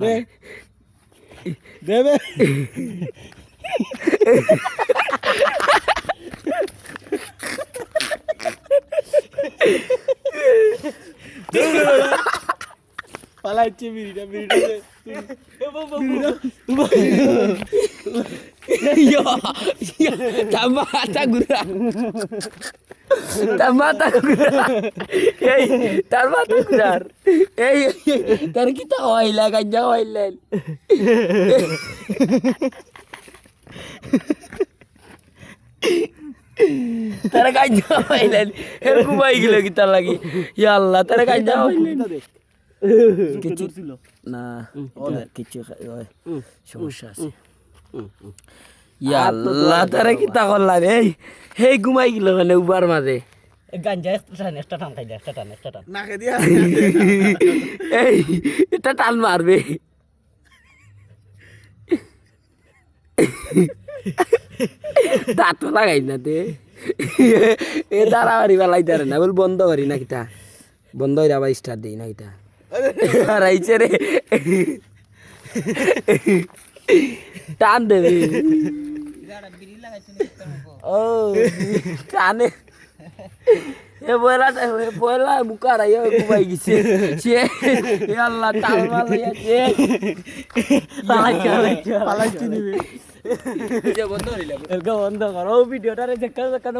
দে দেবে পালাইছে বিড়িটা তার মাথা এই তার মাথা ঘুরার এই তার কি তা হইলা গাঞ্জা হইলেন তারা গাঞ্জা হইলেন এর ঘুমাই গেল কি তার লাগি ইয়া আল্লাহ তারা গাঞ্জা হইলেন কিছু না কিছু সমস্যা আছে ইয়া আল্লাহ তারা কি তা করলাম এই এই ঘুমাই গেল মানে উবার মাঝে গাঞ্জা একটা টান খাই দে একটা টান নাকে দিয়া এই এটা টান মারবে দাঁত লাগাই না তে এ দাঁড়াবাড়ি বেলাই দাঁড়ে না বল বন্ধ করি না কিটা বন্ধ হয়ে আবার স্টার্ট দিই না কিটা হারাইছে রে টান দেবে ও টানে এ বয়লা মুখা রাই ঘুমাই গেছে সে আল্লাহ টাল মারছে পালাইছে নিবে বন্ধ কর ও ভিডিওটা দেখা